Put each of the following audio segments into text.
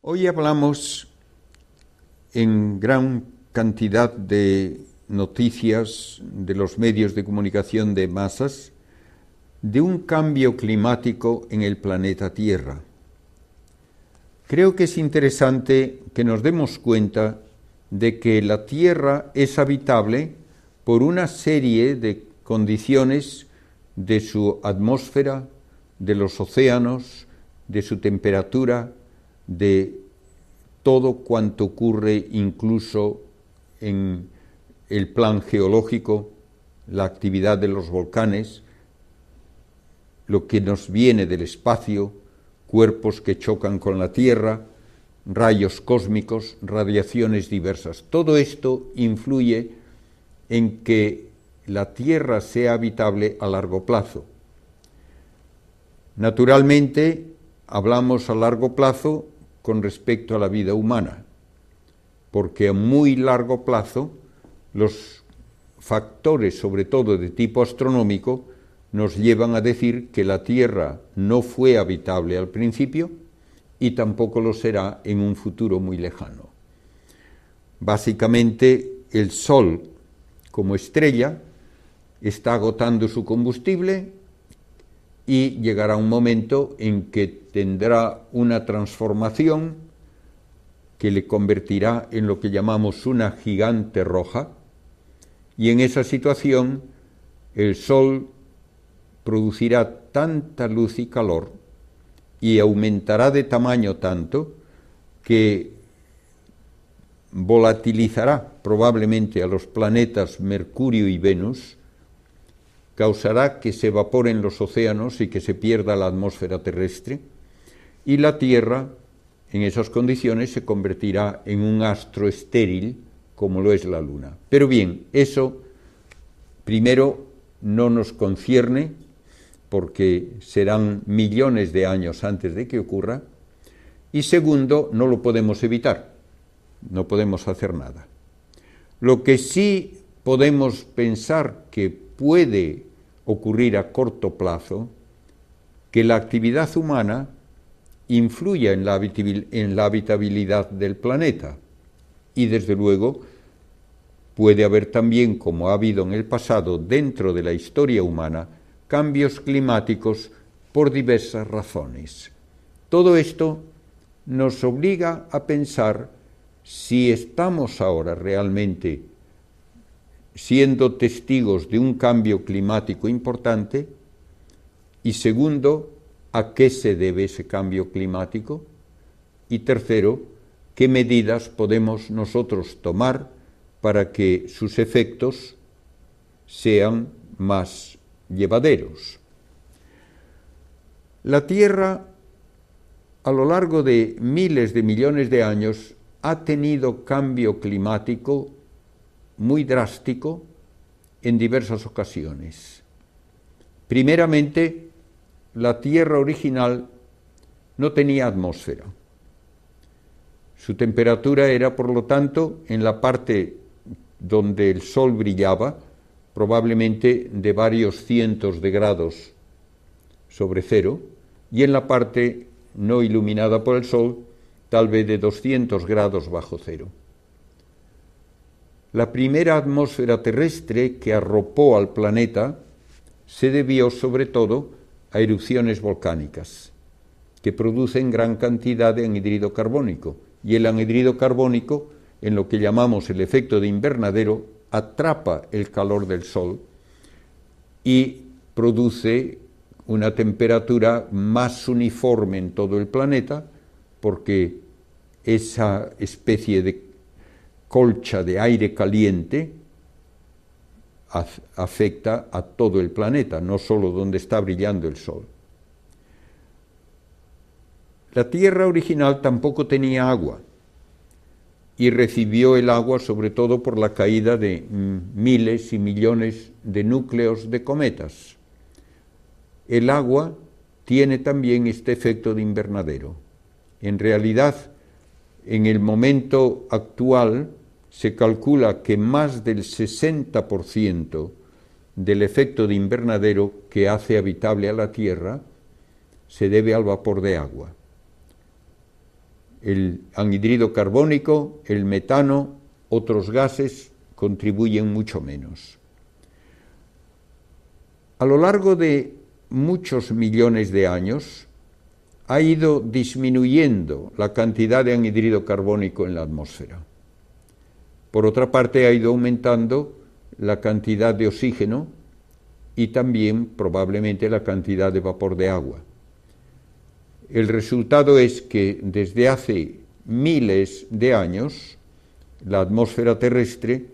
Hoy hablamos en gran cantidad de noticias de los medios de comunicación de masas de un cambio climático en el planeta Tierra. Creo que es interesante que nos demos cuenta de que la Tierra es habitable por una serie de condiciones de su atmósfera, de los océanos, de su temperatura, de todo cuanto ocurre incluso en el plan geológico, la actividad de los volcanes, lo que nos viene del espacio, cuerpos que chocan con la Tierra, rayos cósmicos, radiaciones diversas. Todo esto influye en que la Tierra sea habitable a largo plazo. Naturalmente, hablamos a largo plazo con respecto a la vida humana, porque a muy largo plazo los factores, sobre todo de tipo astronómico, nos llevan a decir que la Tierra no fue habitable al principio y tampoco lo será en un futuro muy lejano. Básicamente, el Sol, como estrella, está agotando su combustible y llegará un momento en que tendrá una transformación que le convertirá en lo que llamamos una gigante roja, y en esa situación el Sol producirá tanta luz y calor y aumentará de tamaño tanto que volatilizará probablemente a los planetas Mercurio y Venus, causará que se evaporen los océanos y que se pierda la atmósfera terrestre, y la Tierra, en esas condiciones, se convertirá en un astro estéril, como lo es la Luna. Pero bien, eso primero no nos concierne, porque serán millones de años antes de que ocurra, y segundo, no lo podemos evitar, no podemos hacer nada. Lo que sí podemos pensar que puede ocurrir a corto plazo, que la actividad humana influya en la habitabilidad del planeta, y desde luego puede haber también, como ha habido en el pasado dentro de la historia humana, cambios climáticos por diversas razones. Todo esto nos obliga a pensar si estamos ahora realmente siendo testigos de un cambio climático importante, y segundo, ¿a qué se debe ese cambio climático? Y tercero, ¿qué medidas podemos nosotros tomar para que sus efectos sean más llevaderos? La Tierra, a lo largo de miles de millones de años, ha tenido cambio climático muy drástico en diversas ocasiones. Primeramente, la Tierra original no tenía atmósfera. Su temperatura era, por lo tanto, en la parte donde el Sol brillaba, probablemente de varios cientos de grados sobre cero, y en la parte no iluminada por el Sol, tal vez de 200 grados bajo cero. La primera atmósfera terrestre que arropó al planeta se debió sobre todo a erupciones volcánicas, que producen gran cantidad de anhídrido carbónico, y el anhídrido carbónico, en lo que llamamos el efecto de invernadero, atrapa el calor del Sol y produce una temperatura más uniforme en todo el planeta, porque esa especie de colcha de aire caliente afecta a todo el planeta, no solo donde está brillando el Sol. La Tierra original tampoco tenía agua, y recibió el agua sobre todo por la caída de miles y millones de núcleos de cometas. El agua tiene también este efecto de invernadero. En realidad, en el momento actual, se calcula que más del 60% del efecto de invernadero que hace habitable a la Tierra se debe al vapor de agua. El anhídrido carbónico, el metano, otros gases contribuyen mucho menos. A lo largo de muchos millones de años ha ido disminuyendo la cantidad de anhídrido carbónico en la atmósfera. Por otra parte, ha ido aumentando la cantidad de oxígeno y también probablemente la cantidad de vapor de agua. El resultado es que desde hace miles de años la atmósfera terrestre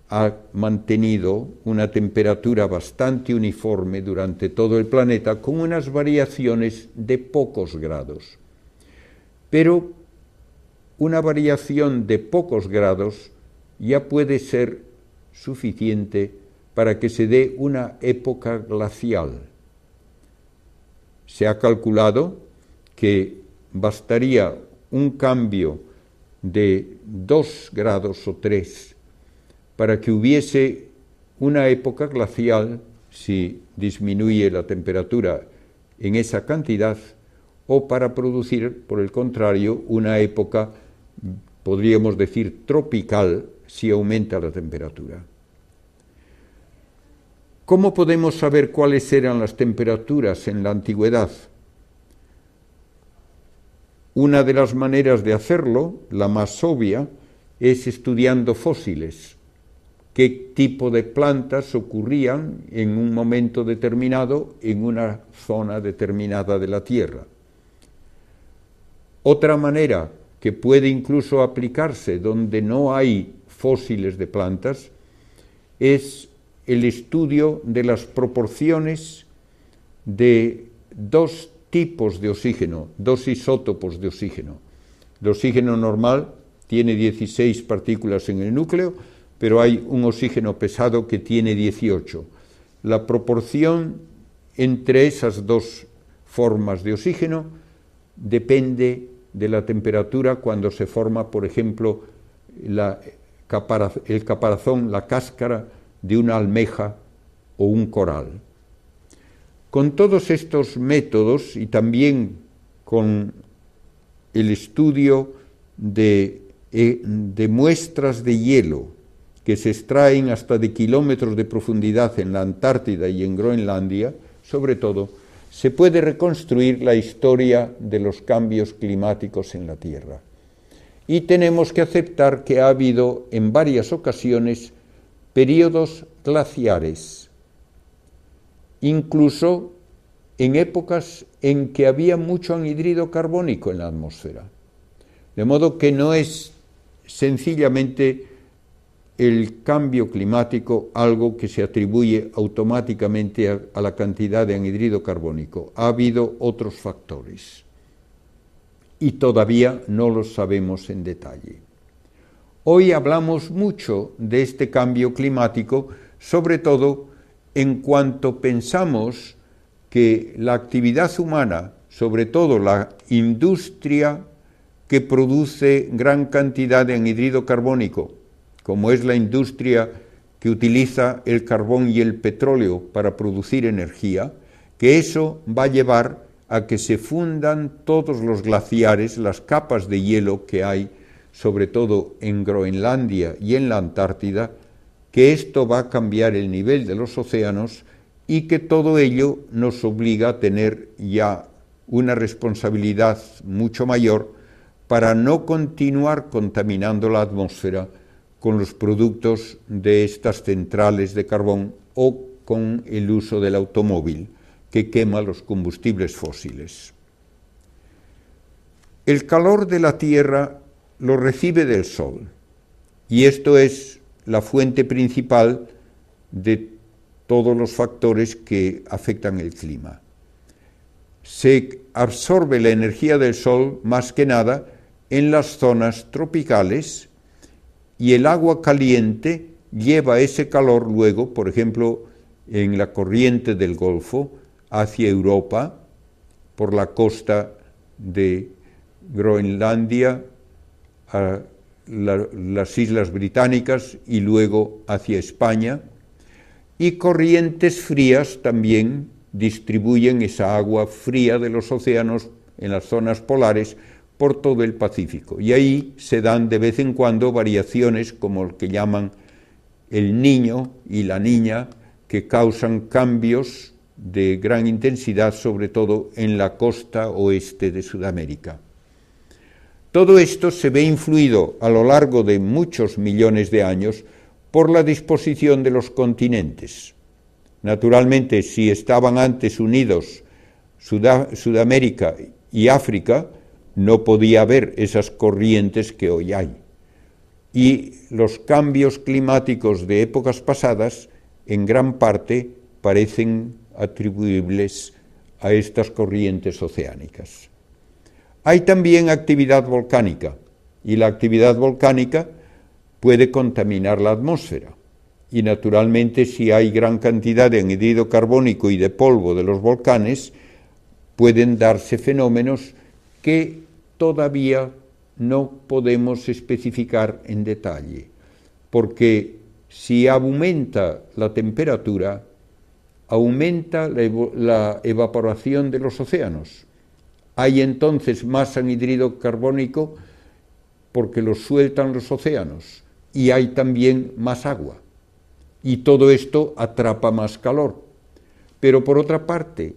ha mantenido una temperatura bastante uniforme durante todo el planeta, con unas variaciones de pocos grados. Pero una variación de pocos grados ya puede ser suficiente para que se dé una época glacial. Se ha calculado que bastaría un cambio de 2 grados o 3 para que hubiese una época glacial si disminuye la temperatura en esa cantidad, o para producir, por el contrario, una época, podríamos decir, tropical, si aumenta la temperatura. ¿Cómo podemos saber cuáles eran las temperaturas en la antigüedad? Una de las maneras de hacerlo, la más obvia, es estudiando fósiles. ¿Qué tipo de plantas ocurrían en un momento determinado en una zona determinada de la Tierra? Otra manera que puede incluso aplicarse donde no hay fósiles de plantas es el estudio de las proporciones de dos tipos de oxígeno, dos isótopos de oxígeno. El oxígeno normal tiene 16 partículas en el núcleo, pero hay un oxígeno pesado que tiene 18. La proporción entre esas dos formas de oxígeno depende de la temperatura cuando se forma, por ejemplo, el caparazón, la cáscara de una almeja o un coral. Con todos estos métodos y también con el estudio de muestras de hielo que se extraen hasta de kilómetros de profundidad en la Antártida y en Groenlandia, sobre todo, se puede reconstruir la historia de los cambios climáticos en la Tierra. Y tenemos que aceptar que ha habido en varias ocasiones periodos glaciares, incluso en épocas en que había mucho anhídrido carbónico en la atmósfera. De modo que no es sencillamente el cambio climático algo que se atribuye automáticamente a la cantidad de anhídrido carbónico. Ha habido otros factores y todavía no los sabemos en detalle. Hoy hablamos mucho de este cambio climático, sobre todo en cuanto pensamos que la actividad humana, sobre todo la industria que produce gran cantidad de anhídrido carbónico, como es la industria que utiliza el carbón y el petróleo para producir energía, que eso va a llevar a que se fundan todos los glaciares, las capas de hielo que hay, sobre todo en Groenlandia y en la Antártida, que esto va a cambiar el nivel de los océanos y que todo ello nos obliga a tener ya una responsabilidad mucho mayor para no continuar contaminando la atmósfera con los productos de estas centrales de carbón o con el uso del automóvil que quema los combustibles fósiles. El calor de la Tierra lo recibe del Sol y esto es la fuente principal de todos los factores que afectan el clima. Se absorbe la energía del Sol más que nada en las zonas tropicales y el agua caliente lleva ese calor luego, por ejemplo, en la corriente del Golfo, hacia Europa, por la costa de Groenlandia, a las Islas Británicas y luego hacia España, y corrientes frías también distribuyen esa agua fría de los océanos en las zonas polares por todo el Pacífico. Y ahí se dan de vez en cuando variaciones como el que llaman el Niño y la Niña, que causan cambios de gran intensidad, sobre todo en la costa oeste de Sudamérica. Todo esto se ve influido a lo largo de muchos millones de años por la disposición de los continentes. Naturalmente, si estaban antes unidos Sudamérica y África, no podía haber esas corrientes que hoy hay. Y los cambios climáticos de épocas pasadas, en gran parte, parecen atribuibles a estas corrientes oceánicas. Hay también actividad volcánica, y la actividad volcánica puede contaminar la atmósfera. Y naturalmente, si hay gran cantidad de anhídrido carbónico y de polvo de los volcanes, pueden darse fenómenos que todavía no podemos especificar en detalle, porque si aumenta la temperatura, aumenta la evaporación de los océanos. Hay entonces más anhídrido carbónico porque lo sueltan los océanos, y hay también más agua. Y todo esto atrapa más calor. Pero por otra parte,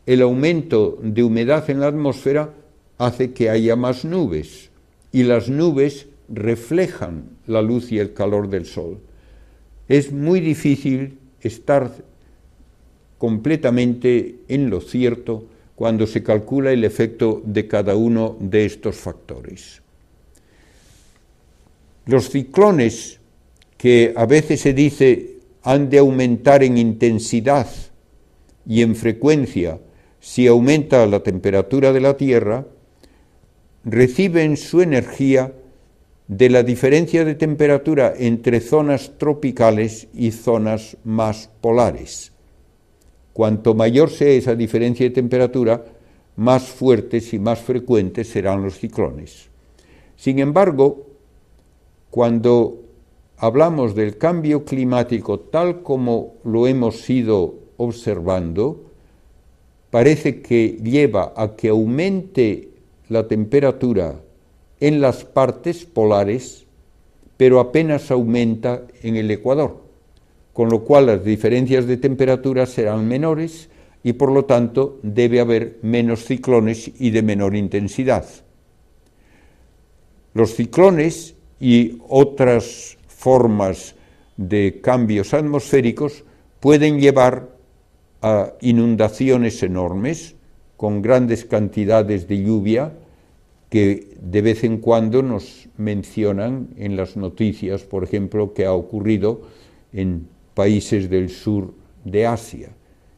el aumento de humedad en la atmósfera hace que haya más nubes, y las nubes reflejan la luz y el calor del sol. Es muy difícil estar completamente en lo cierto cuando se calcula el efecto de cada uno de estos factores. Los ciclones, que a veces se dice han de aumentar en intensidad y en frecuencia si aumenta la temperatura de la Tierra, reciben su energía de la diferencia de temperatura entre zonas tropicales y zonas más polares. Cuanto mayor sea esa diferencia de temperatura, más fuertes y más frecuentes serán los ciclones. Sin embargo, cuando hablamos del cambio climático tal como lo hemos ido observando, parece que lleva a que aumente la temperatura en las partes polares, pero apenas aumenta en el ecuador, con lo cual las diferencias de temperatura serán menores y por lo tanto debe haber menos ciclones y de menor intensidad. Los ciclones y otras formas de cambios atmosféricos pueden llevar a inundaciones enormes con grandes cantidades de lluvia que de vez en cuando nos mencionan en las noticias, por ejemplo, que ha ocurrido en países del sur de Asia,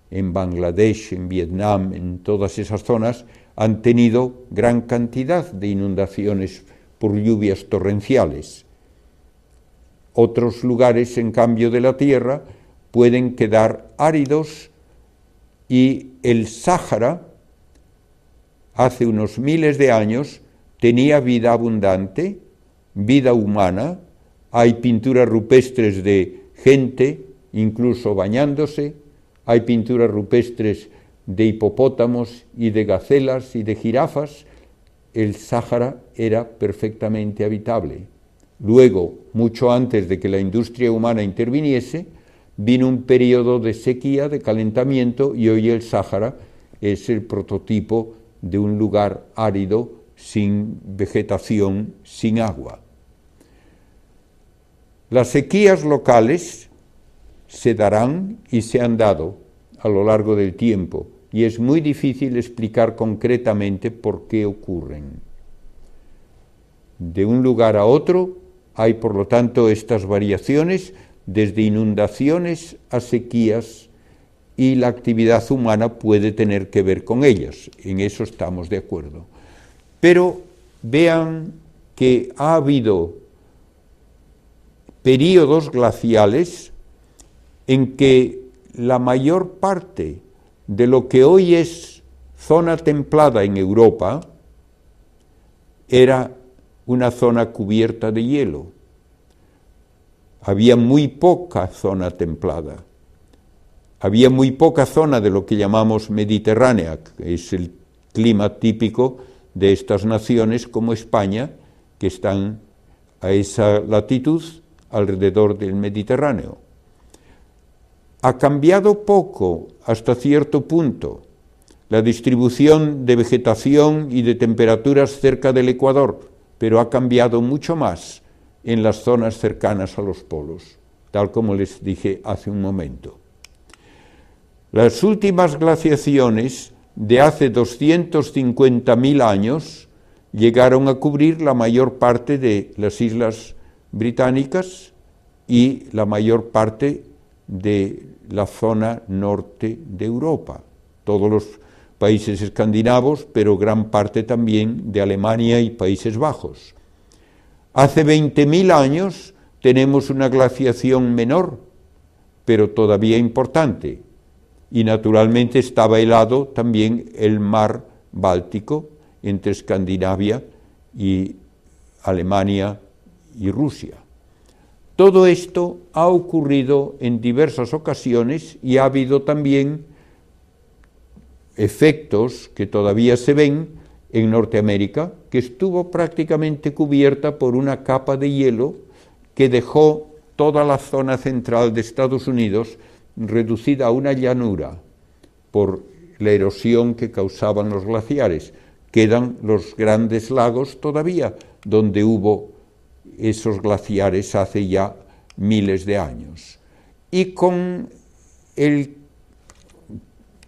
en Bangladesh, en Vietnam, en todas esas zonas, han tenido gran cantidad de inundaciones por lluvias torrenciales. Otros lugares, en cambio, de la Tierra pueden quedar áridos, y el Sáhara, hace unos miles de años, tenía vida abundante, vida humana. Hay pinturas rupestres de gente, incluso bañándose, hay pinturas rupestres de hipopótamos y de gacelas y de jirafas. El Sáhara era perfectamente habitable. Luego, mucho antes de que la industria humana interviniese, vino un periodo de sequía, de calentamiento, y hoy el Sáhara es el prototipo de un lugar árido, sin vegetación, sin agua. Las sequías locales se darán y se han dado a lo largo del tiempo, y es muy difícil explicar concretamente por qué ocurren. De un lugar a otro hay, por lo tanto, estas variaciones, desde inundaciones a sequías, y la actividad humana puede tener que ver con ellas, en eso estamos de acuerdo. Pero vean que ha habido períodos glaciales en que la mayor parte de lo que hoy es zona templada en Europa era una zona cubierta de hielo. Había muy poca zona templada. Había muy poca zona de lo que llamamos mediterránea, que es el clima típico de estas naciones como España, que están a esa latitud alrededor del Mediterráneo. Ha cambiado poco, hasta cierto punto, la distribución de vegetación y de temperaturas cerca del Ecuador, pero ha cambiado mucho más en las zonas cercanas a los polos, tal como les dije hace un momento. Las últimas glaciaciones de hace 250.000 años llegaron a cubrir la mayor parte de las islas británicas y la mayor parte de la zona norte de Europa, todos los países escandinavos, pero gran parte también de Alemania y Países Bajos. Hace 20.000 años tenemos una glaciación menor, pero todavía importante, y naturalmente estaba helado también el mar Báltico entre Escandinavia y Alemania y Rusia. Todo esto ha ocurrido en diversas ocasiones y ha habido también efectos que todavía se ven en Norteamérica, que estuvo prácticamente cubierta por una capa de hielo que dejó toda la zona central de Estados Unidos reducida a una llanura por la erosión que causaban los glaciares. Quedan los grandes lagos todavía, donde hubo esos glaciares hace ya miles de años. Y con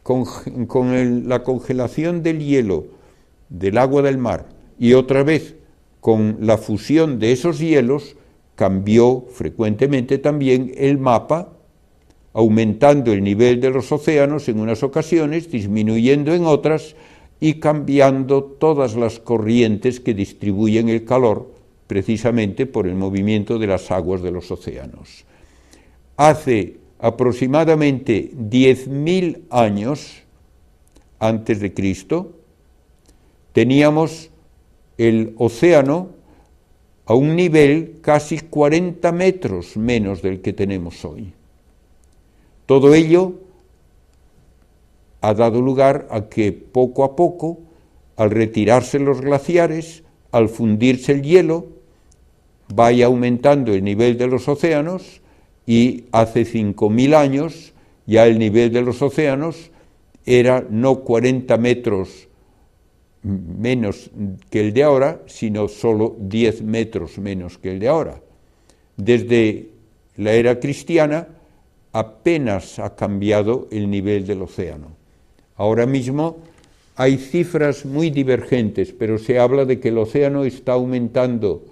la congelación del hielo del agua del mar y otra vez con la fusión de esos hielos, cambió frecuentemente también el mapa, aumentando el nivel de los océanos en unas ocasiones, disminuyendo en otras y cambiando todas las corrientes que distribuyen el calor precisamente por el movimiento de las aguas de los océanos. Hace aproximadamente 10.000 años antes de Cristo, teníamos el océano a un nivel casi 40 metros menos del que tenemos hoy. Todo ello ha dado lugar a que poco a poco, al retirarse los glaciares, al fundirse el hielo, vaya aumentando el nivel de los océanos y hace 5.000 años ya el nivel de los océanos era no 40 metros menos que el de ahora, sino solo 10 metros menos que el de ahora. Desde la era cristiana apenas ha cambiado el nivel del océano. Ahora mismo hay cifras muy divergentes, pero se habla de que el océano está aumentando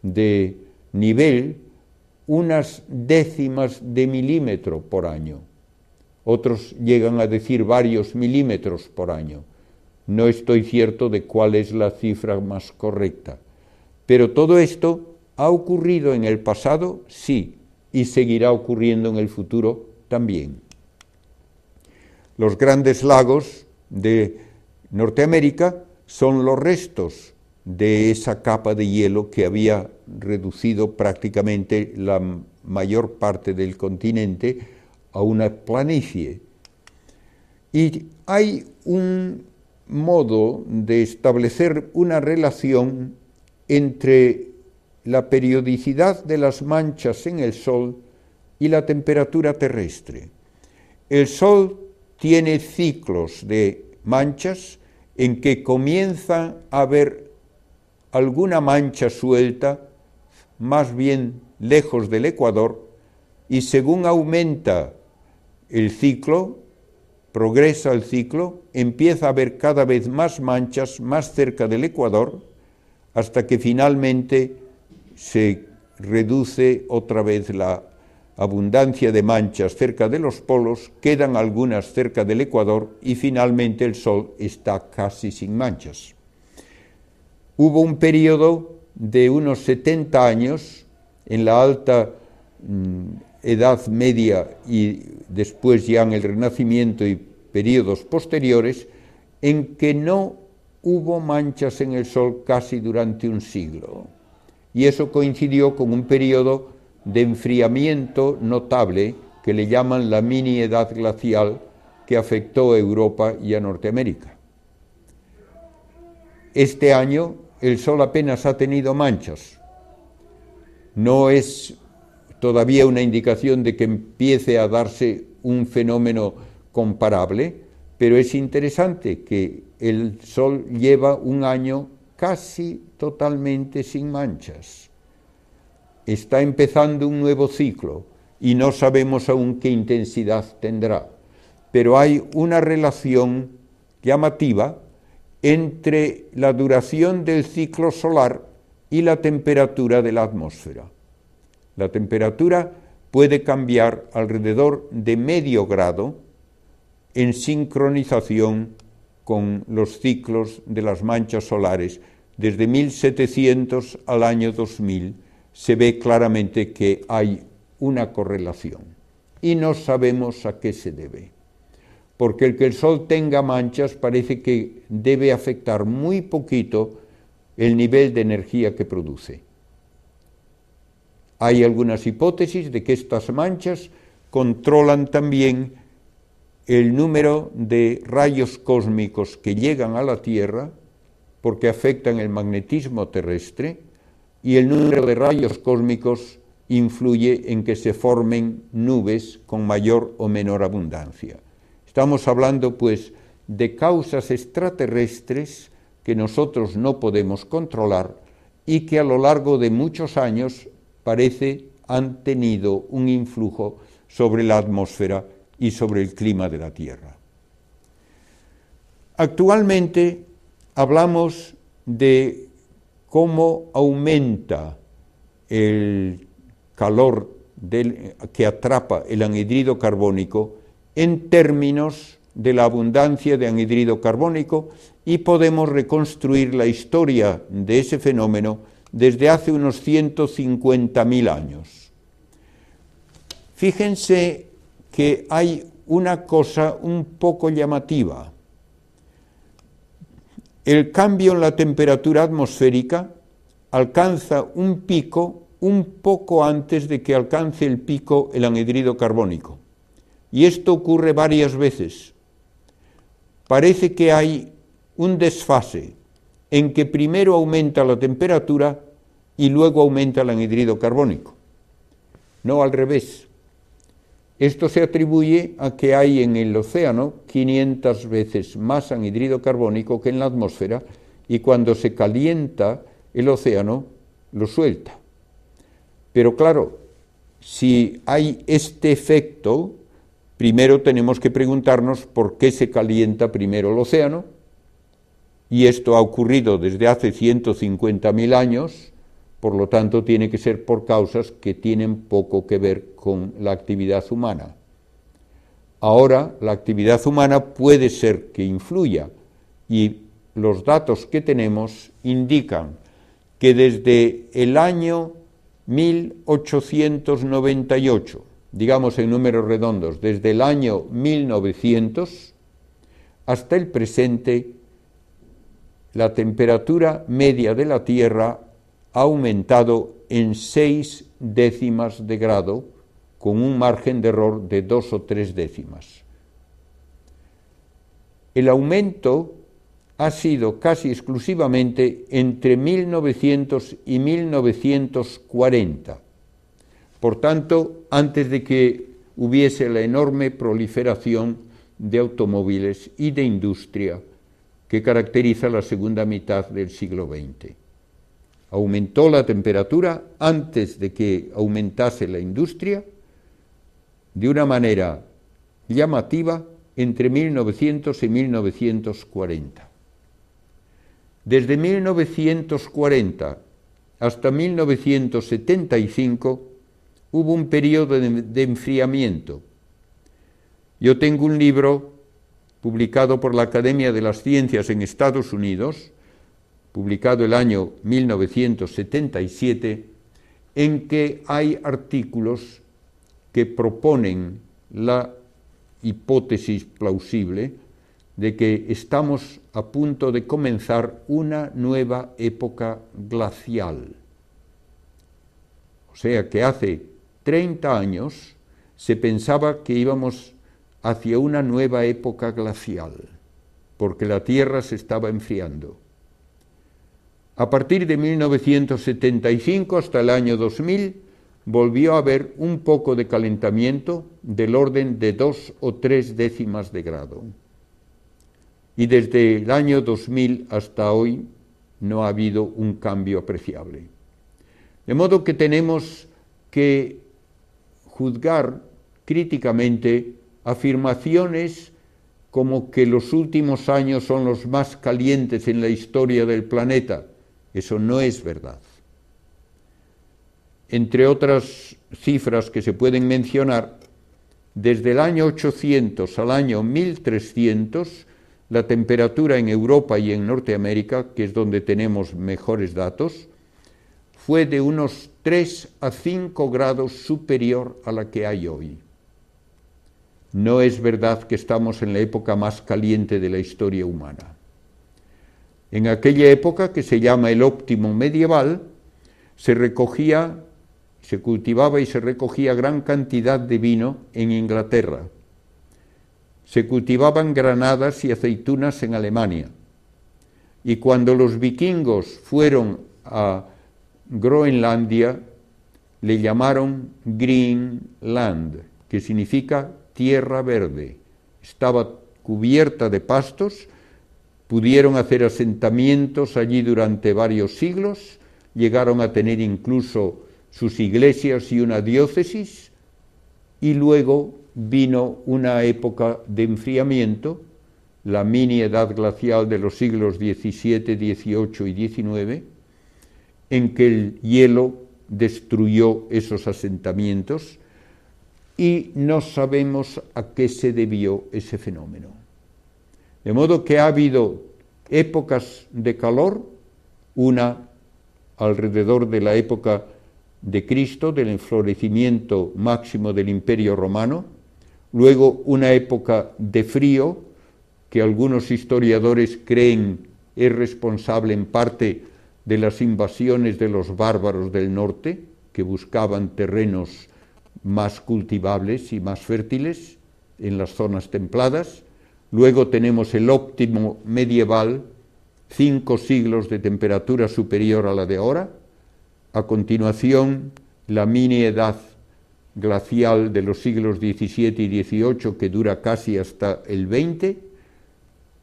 de nivel unas décimas de milímetro por año. Otros llegan a decir varios milímetros por año. No estoy cierto de cuál es la cifra más correcta. Pero todo esto ha ocurrido en el pasado, sí, y seguirá ocurriendo en el futuro también. Los grandes lagos de Norteamérica son los restos de esa capa de hielo que había reducido prácticamente la mayor parte del continente a una planicie. Y hay un modo de establecer una relación entre la periodicidad de las manchas en el Sol y la temperatura terrestre. El Sol tiene ciclos de manchas en que comienza a haber alguna mancha suelta, más bien lejos del ecuador, y según aumenta el ciclo, progresa el ciclo, empieza a haber cada vez más manchas más cerca del ecuador, hasta que finalmente se reduce otra vez la abundancia de manchas cerca de los polos, quedan algunas cerca del ecuador y finalmente el Sol está casi sin manchas. Hubo un periodo de unos 70 años en la alta Edad Media y después ya en el Renacimiento y periodos posteriores, en que no hubo manchas en el Sol casi durante un siglo. Y eso coincidió con un periodo de enfriamiento notable que le llaman la mini edad glacial, que afectó a Europa y a Norteamérica. este año el Sol apenas ha tenido manchas. No es todavía una indicación de que empiece a darse un fenómeno comparable, pero es interesante que el Sol lleva un año casi totalmente sin manchas. Está empezando un nuevo ciclo y no sabemos aún qué intensidad tendrá, pero hay una relación llamativa entre la duración del ciclo solar y la temperatura de la atmósfera. La temperatura puede cambiar alrededor de medio grado en sincronización con los ciclos de las manchas solares. Desde 1700 al año 2000 se ve claramente que hay una correlación y no sabemos a qué se debe. Porque el que el Sol tenga manchas parece que debe afectar muy poquito el nivel de energía que produce. Hay algunas hipótesis de que estas manchas controlan también el número de rayos cósmicos que llegan a la Tierra, porque afectan el magnetismo terrestre, y el número de rayos cósmicos influye en que se formen nubes con mayor o menor abundancia. Estamos hablando, pues, de causas extraterrestres que nosotros no podemos controlar y que a lo largo de muchos años parece han tenido un influjo sobre la atmósfera y sobre el clima de la Tierra. Actualmente hablamos de cómo aumenta el calor que atrapa el anhidrido carbónico en términos de la abundancia de anhidrido carbónico, y podemos reconstruir la historia de ese fenómeno desde hace unos 150.000 años. Fíjense que hay una cosa un poco llamativa. El cambio en la temperatura atmosférica alcanza un pico un poco antes de que alcance el pico el anhidrido carbónico. Y esto ocurre varias veces. Parece que hay un desfase en que primero aumenta la temperatura y luego aumenta el anhidrido carbónico. No al revés. Esto se atribuye a que hay en el océano 500 veces más anhidrido carbónico que en la atmósfera, y cuando se calienta el océano lo suelta. Pero claro, si hay este efecto, primero tenemos que preguntarnos por qué se calienta primero el océano, y esto ha ocurrido desde hace 150.000 años, por lo tanto tiene que ser por causas que tienen poco que ver con la actividad humana. Ahora la actividad humana puede ser que influya, y los datos que tenemos indican que desde el año 1898, digamos en números redondos, desde el año 1900 hasta el presente, la temperatura media de la Tierra ha aumentado en 6 décimas de grado, con un margen de error de 2 o 3 décimas. El aumento ha sido casi exclusivamente entre 1900 y 1940. Por tanto, antes de que hubiese la enorme proliferación de automóviles y de industria que caracteriza la segunda mitad del siglo XX. Aumentó la temperatura antes de que aumentase la industria de una manera llamativa entre 1900 y 1940. Desde 1940 hasta 1975 hubo un periodo de enfriamiento. Yo tengo un libro publicado por la Academia de las Ciencias en Estados Unidos, publicado el año 1977, en que hay artículos que proponen la hipótesis plausible de que estamos a punto de comenzar una nueva época glacial. O sea que hace 30 años se pensaba que íbamos hacia una nueva época glacial, porque la Tierra se estaba enfriando. A partir de 1975 hasta el año 2000 volvió a haber un poco de calentamiento del orden de 2 o 3 décimas de grado. Y desde el año 2000 hasta hoy no ha habido un cambio apreciable. De modo que tenemos que juzgar críticamente afirmaciones como que los últimos años son los más calientes en la historia del planeta. Eso no es verdad. Entre otras cifras que se pueden mencionar, desde el año 800 al año 1300, la temperatura en Europa y en Norteamérica, que es donde tenemos mejores datos, fue de unos 3 a 5 grados superior a la que hay hoy. No es verdad que estamos en la época más caliente de la historia humana. En aquella época, que se llama el óptimo medieval, se cultivaba y se recogía gran cantidad de vino en Inglaterra. Se cultivaban granadas y aceitunas en Alemania. Y cuando los vikingos fueron a Groenlandia, le llamaron Greenland, que significa tierra verde. Estaba cubierta de pastos, pudieron hacer asentamientos allí durante varios siglos, llegaron a tener incluso sus iglesias y una diócesis, y luego vino una época de enfriamiento, la mini edad glacial de los siglos XVII, XVIII y XIX, en que el hielo destruyó esos asentamientos y no sabemos a qué se debió ese fenómeno. De modo que ha habido épocas de calor, una alrededor de la época de Cristo, del enflorecimiento máximo del Imperio Romano, luego una época de frío, que algunos historiadores creen es responsable en parte de las invasiones de los bárbaros del norte, que buscaban terrenos más cultivables y más fértiles en las zonas templadas. Luego tenemos el óptimo medieval, 5 siglos de temperatura superior a la de ahora. A continuación, la mini edad glacial de los siglos XVII y XVIII, que dura casi hasta el XX,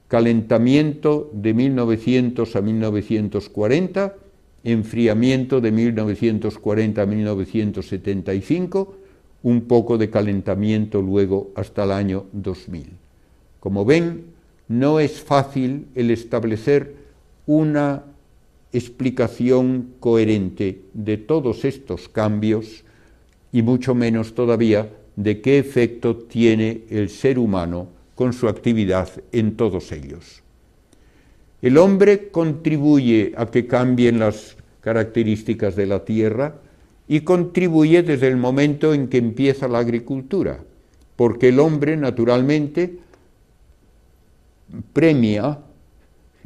calentamiento de 1900 a 1940, enfriamiento de 1940 a 1975, un poco de calentamiento luego hasta el año 2000. Como ven, no es fácil el establecer una explicación coherente de todos estos cambios y mucho menos todavía de qué efecto tiene el ser humano con su actividad en todos ellos. El hombre contribuye a que cambien las características de la tierra y contribuye desde el momento en que empieza la agricultura, porque el hombre naturalmente premia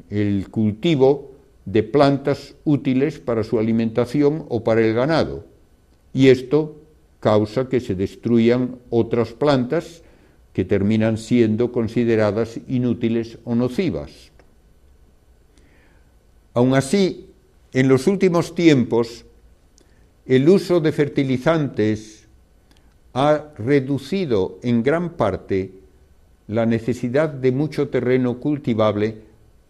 el cultivo de plantas útiles para su alimentación o para el ganado, y esto causa que se destruyan otras plantas que terminan siendo consideradas inútiles o nocivas. Aun así, en los últimos tiempos, el uso de fertilizantes ha reducido en gran parte la necesidad de mucho terreno cultivable,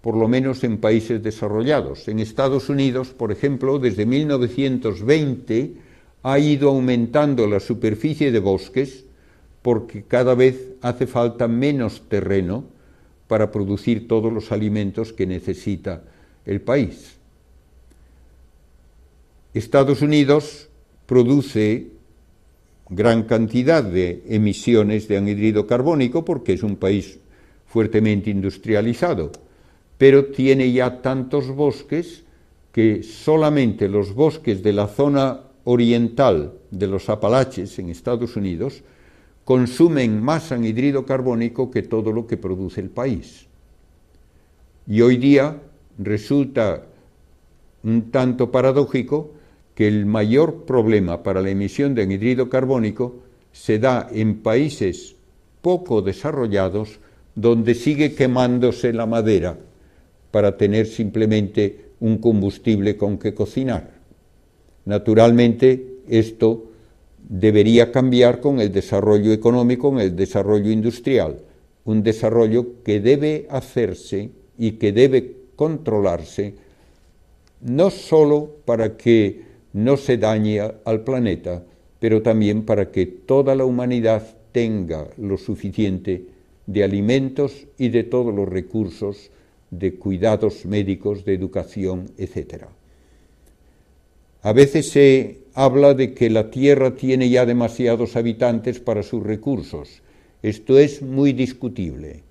por lo menos en países desarrollados. En Estados Unidos, por ejemplo, desde 1920 ha ido aumentando la superficie de bosques porque cada vez hace falta menos terreno para producir todos los alimentos que necesita el país. Estados Unidos produce gran cantidad de emisiones de anhídrido carbónico porque es un país fuertemente industrializado, pero tiene ya tantos bosques que solamente los bosques de la zona oriental de los Apalaches en Estados Unidos consumen más anhídrido carbónico que todo lo que produce el país. Y hoy día resulta un tanto paradójico que el mayor problema para la emisión de anhídrido carbónico se da en países poco desarrollados donde sigue quemándose la madera para tener simplemente un combustible con que cocinar. Naturalmente, esto debería cambiar con el desarrollo económico, con el desarrollo industrial, un desarrollo que debe hacerse y que debe controlarse, no solo para que no se dañe al planeta, pero también para que toda la humanidad tenga lo suficiente de alimentos y de todos los recursos de cuidados médicos, de educación, etc. A veces se habla de que la Tierra tiene ya demasiados habitantes para sus recursos. Esto es muy discutible.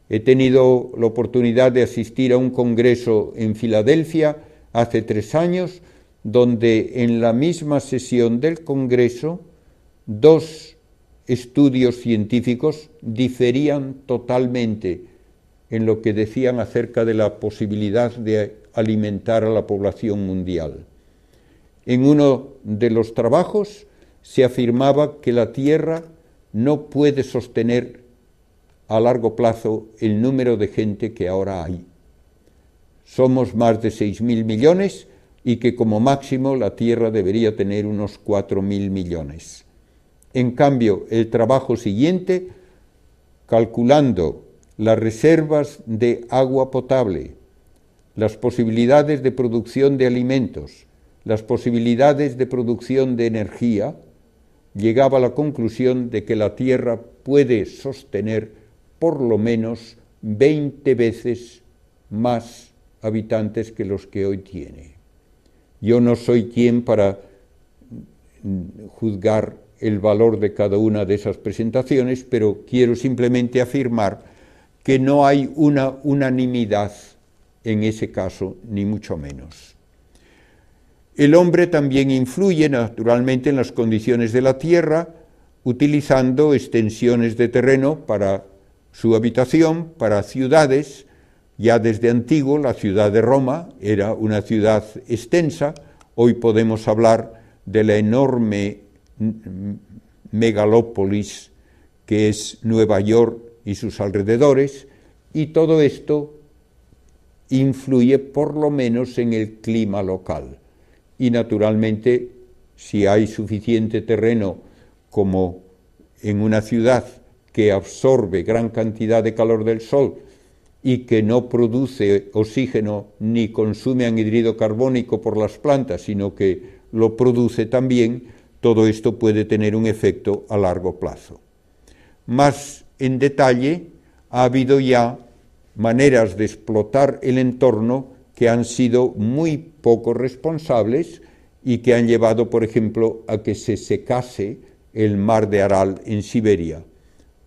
He tenido la oportunidad de asistir a un congreso en Filadelfia hace 3 años, donde en la misma sesión del congreso 2 estudios científicos diferían totalmente en lo que decían acerca de la posibilidad de alimentar a la población mundial. En uno de los trabajos se afirmaba que la Tierra no puede sostener a largo plazo el número de gente que ahora hay. Somos más de 6.000 millones y que como máximo la Tierra debería tener unos 4.000 millones. En cambio, el trabajo siguiente, calculando las reservas de agua potable, las posibilidades de producción de alimentos, las posibilidades de producción de energía, llegaba a la conclusión de que la Tierra puede sostener por lo menos 20 veces más habitantes que los que hoy tiene. Yo no soy quien para juzgar el valor de cada una de esas presentaciones, pero quiero simplemente afirmar que no hay una unanimidad en ese caso, ni mucho menos. El hombre también influye naturalmente en las condiciones de la Tierra, utilizando extensiones de terreno para su habitación, para ciudades. Ya desde antiguo la ciudad de Roma era una ciudad extensa. Hoy podemos hablar de la enorme megalópolis que es Nueva York y sus alrededores, y todo esto influye por lo menos en el clima local. Y naturalmente, si hay suficiente terreno como en una ciudad que absorbe gran cantidad de calor del sol y que no produce oxígeno ni consume anhídrido carbónico por las plantas, sino que lo produce también, todo esto puede tener un efecto a largo plazo. Más en detalle, ha habido ya maneras de explotar el entorno que han sido muy poco responsables y que han llevado, por ejemplo, a que se secase el mar de Aral en Siberia.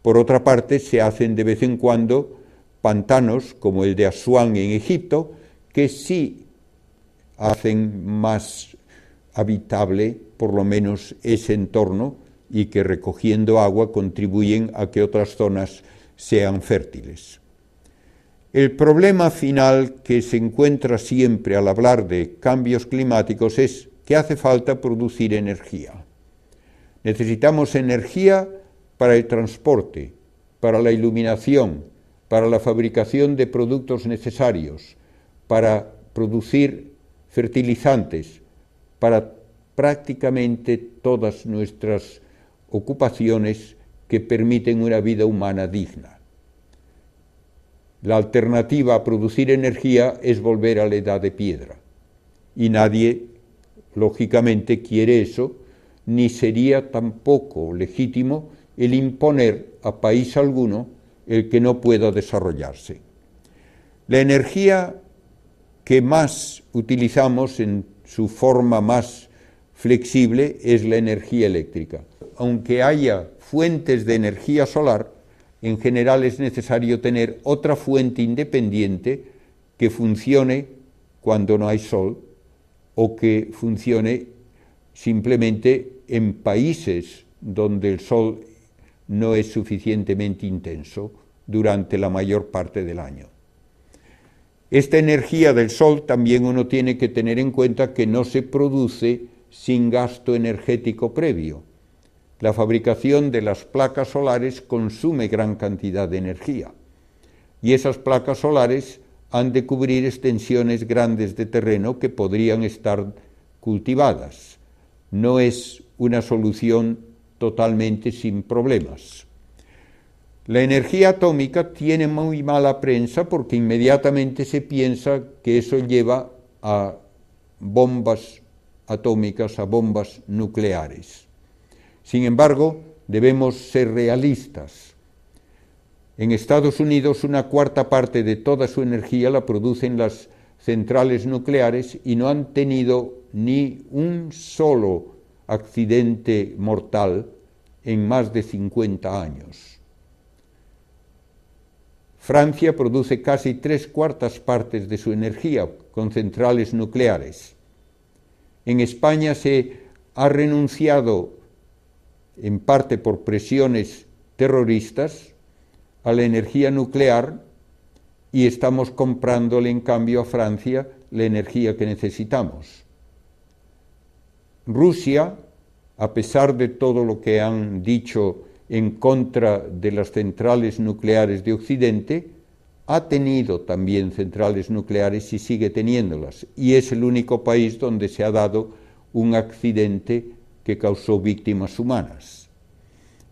Por otra parte, se hacen de vez en cuando pantanos, como el de Asuán en Egipto, que sí hacen más habitable, por lo menos, ese entorno, y que recogiendo agua contribuyen a que otras zonas sean fértiles. El problema final que se encuentra siempre al hablar de cambios climáticos es que hace falta producir energía. Necesitamos energía para el transporte, para la iluminación, para la fabricación de productos necesarios, para producir fertilizantes, para prácticamente todas nuestras ocupaciones que permiten una vida humana digna. La alternativa a producir energía es volver a la edad de piedra, y nadie, lógicamente, quiere eso, ni sería tampoco legítimo el imponer a país alguno el que no pueda desarrollarse. La energía que más utilizamos en su forma más flexible es la energía eléctrica. Aunque haya fuentes de energía solar, en general es necesario tener otra fuente independiente que funcione cuando no hay sol o que funcione simplemente en países donde el sol no es suficientemente intenso durante la mayor parte del año. Esta energía del sol también uno tiene que tener en cuenta que no se produce sin gasto energético previo. La fabricación de las placas solares consume gran cantidad de energía y esas placas solares han de cubrir extensiones grandes de terreno que podrían estar cultivadas. No es una solución totalmente sin problemas. La energía atómica tiene muy mala prensa porque inmediatamente se piensa que eso lleva a bombas atómicas, a bombas nucleares. Sin embargo, debemos ser realistas. En Estados Unidos, una cuarta parte de toda su energía la producen las centrales nucleares y no han tenido ni un solo accidente mortal en más de 50 años. Francia produce casi 3/4 partes de su energía con centrales nucleares. En España se ha renunciado, en parte por presiones terroristas, a la energía nuclear y estamos comprándole en cambio a Francia la energía que necesitamos. Rusia, a pesar de todo lo que han dicho en contra de las centrales nucleares de Occidente, ha tenido también centrales nucleares y sigue teniéndolas, y es el único país donde se ha dado un accidente que causó víctimas humanas.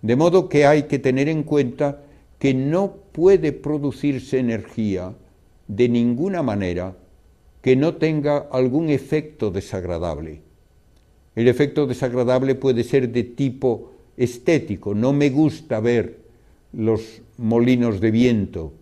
De modo que hay que tener en cuenta que no puede producirse energía de ninguna manera que no tenga algún efecto desagradable. El efecto desagradable puede ser de tipo estético. No me gusta ver los molinos de viento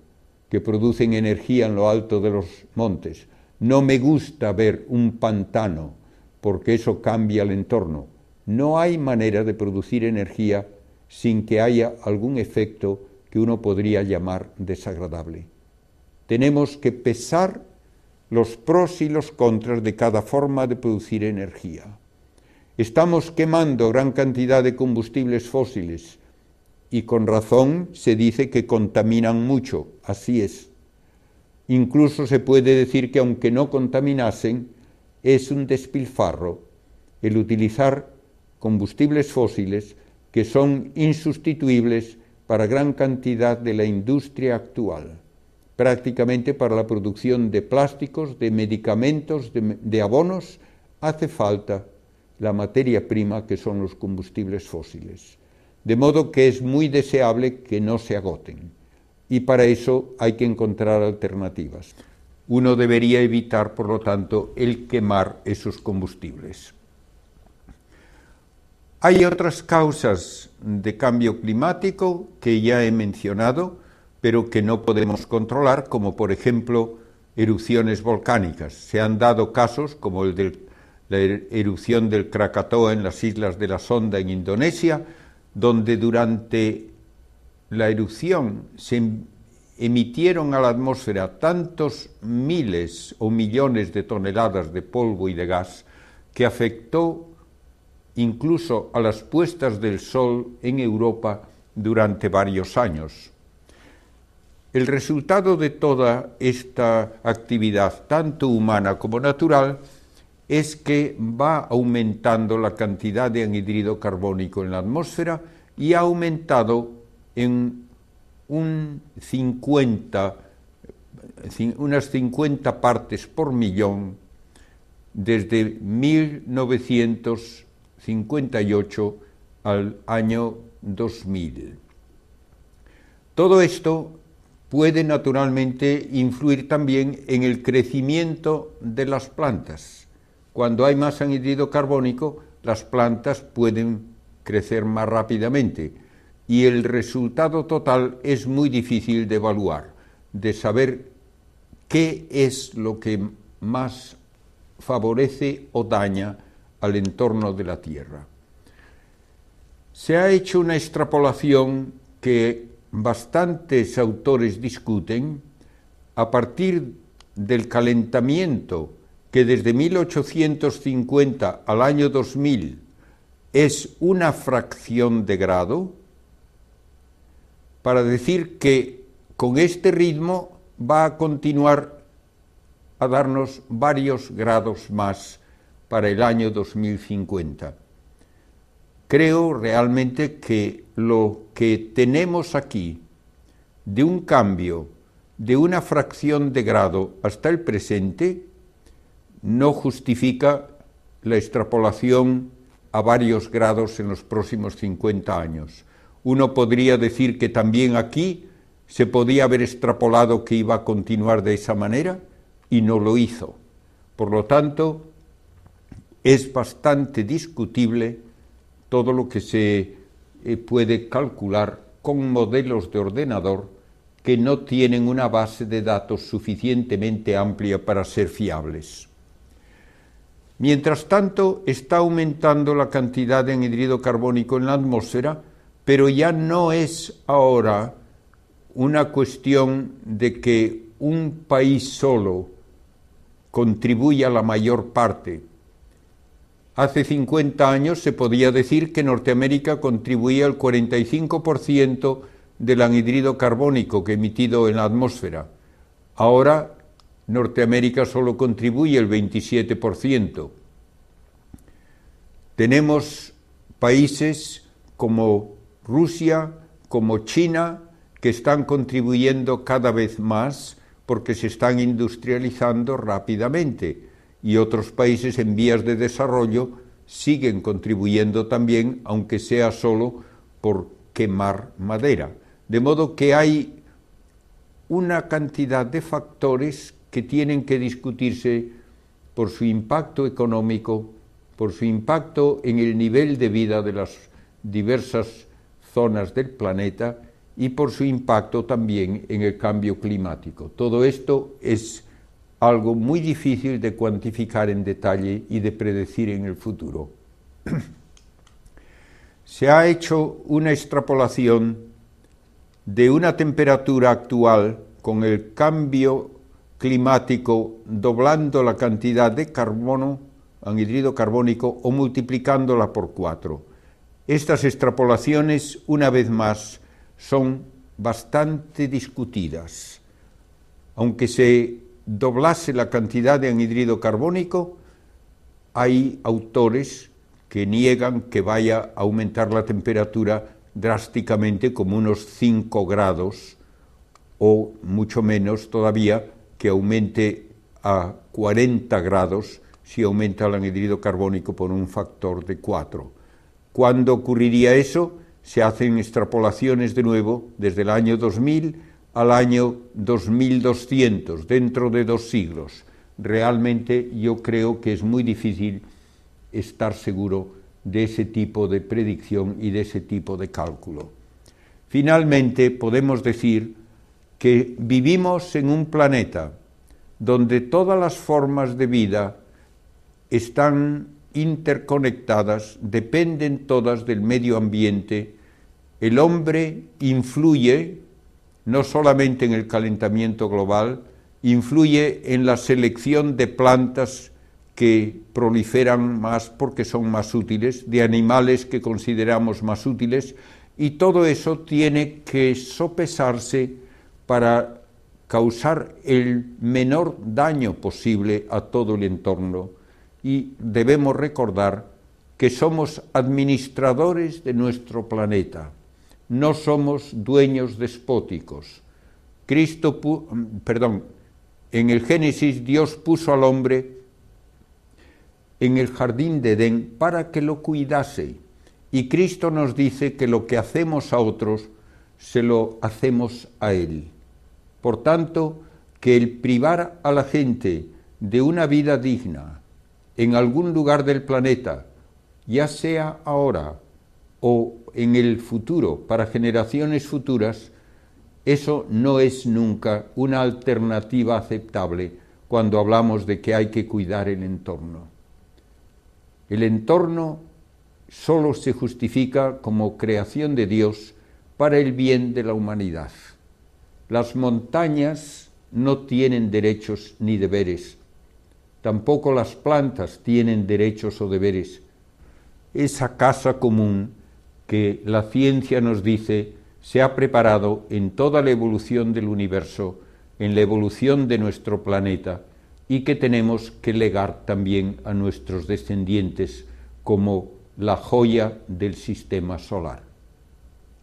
que producen energía en lo alto de los montes. No me gusta ver un pantano porque eso cambia el entorno. No hay manera de producir energía sin que haya algún efecto que uno podría llamar desagradable. Tenemos que pesar los pros y los contras de cada forma de producir energía. Estamos quemando gran cantidad de combustibles fósiles y con razón se dice que contaminan mucho, así es. Incluso se puede decir que aunque no contaminasen, es un despilfarro el utilizar combustibles fósiles que son insustituibles para gran cantidad de la industria actual, prácticamente para la producción de plásticos, de medicamentos, de abonos, hace falta la materia prima que son los combustibles fósiles. De modo que es muy deseable que no se agoten, y para eso hay que encontrar alternativas. Uno debería evitar, por lo tanto, el quemar esos combustibles. Hay otras causas de cambio climático que ya he mencionado, pero que no podemos controlar, como por ejemplo erupciones volcánicas. Se han dado casos como el de la erupción del Krakatoa en las islas de la Sonda en Indonesia, donde durante la erupción se emitieron a la atmósfera tantos miles o millones de toneladas de polvo y de gas que afectó incluso a las puestas del sol en Europa durante varios años. El resultado de toda esta actividad, tanto humana como natural, es que va aumentando la cantidad de anhídrido carbónico en la atmósfera y ha aumentado en unas 50 partes por millón desde 1958 al año 2000. Todo esto puede naturalmente influir también en el crecimiento de las plantas. Cuando hay más anhídrido carbónico, las plantas pueden crecer más rápidamente y el resultado total es muy difícil de evaluar, de saber qué es lo que más favorece o daña al entorno de la Tierra. Se ha hecho una extrapolación que bastantes autores discuten a partir del calentamiento que desde 1850 al año 2000 es una fracción de grado, para decir que con este ritmo va a continuar a darnos varios grados más para el año 2050. Creo realmente que lo que tenemos aquí de un cambio de una fracción de grado hasta el presente no justifica la extrapolación a varios grados en los próximos 50 años. Uno podría decir que también aquí se podía haber extrapolado que iba a continuar de esa manera y no lo hizo. Por lo tanto, es bastante discutible todo lo que se puede calcular con modelos de ordenador que no tienen una base de datos suficientemente amplia para ser fiables. Mientras tanto, está aumentando la cantidad de anhídrido carbónico en la atmósfera, pero ya no es ahora una cuestión de que un país solo contribuya la mayor parte. Hace 50 años se podía decir que Norteamérica contribuía el 45% del anhídrido carbónico que emitido en la atmósfera. Ahora Norteamérica solo contribuye el 27%. Tenemos países como Rusia, como China, que están contribuyendo cada vez más porque se están industrializando rápidamente, y otros países en vías de desarrollo siguen contribuyendo también, aunque sea solo por quemar madera. De modo que hay una cantidad de factores que tienen que discutirse por su impacto económico, por su impacto en el nivel de vida de las diversas zonas del planeta y por su impacto también en el cambio climático. Todo esto es algo muy difícil de cuantificar en detalle y de predecir en el futuro. Se ha hecho una extrapolación de una temperatura actual con el cambio climático doblando la cantidad de carbono, anhídrido carbónico, o multiplicándola por 4. Estas extrapolaciones, una vez más, son bastante discutidas. Aunque se doblase la cantidad de anhídrido carbónico, hay autores que niegan que vaya a aumentar la temperatura drásticamente, como unos 5 grados, o mucho menos todavía que aumente a 40 grados si aumenta el anhídrido carbónico por un factor de 4. ¿Cuándo ocurriría eso? Se hacen extrapolaciones de nuevo desde el año 2000 al año 2200, dentro de 2 siglos. Realmente yo creo que es muy difícil estar seguro de ese tipo de predicción y de ese tipo de cálculo. Finalmente, podemos decir que vivimos en un planeta donde todas las formas de vida están interconectadas, dependen todas del medio ambiente. El hombre influye no solamente en el calentamiento global, influye en la selección de plantas que proliferan más porque son más útiles, de animales que consideramos más útiles, y todo eso tiene que sopesarse para causar el menor daño posible a todo el entorno. Y debemos recordar que somos administradores de nuestro planeta, no somos dueños despóticos. En el Génesis Dios puso al hombre en el jardín de Edén para que lo cuidase, y Cristo nos dice que lo que hacemos a otros se lo hacemos a Él. Por tanto, que el privar a la gente de una vida digna en algún lugar del planeta, ya sea ahora o en el futuro, para generaciones futuras, eso no es nunca una alternativa aceptable cuando hablamos de que hay que cuidar el entorno. El entorno solo se justifica como creación de Dios para el bien de la humanidad. Las montañas no tienen derechos ni deberes. Tampoco las plantas tienen derechos o deberes. Esa casa común que la ciencia nos dice se ha preparado en toda la evolución del universo, en la evolución de nuestro planeta, y que tenemos que legar también a nuestros descendientes como la joya del sistema solar.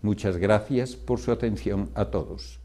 Muchas gracias por su atención a todos.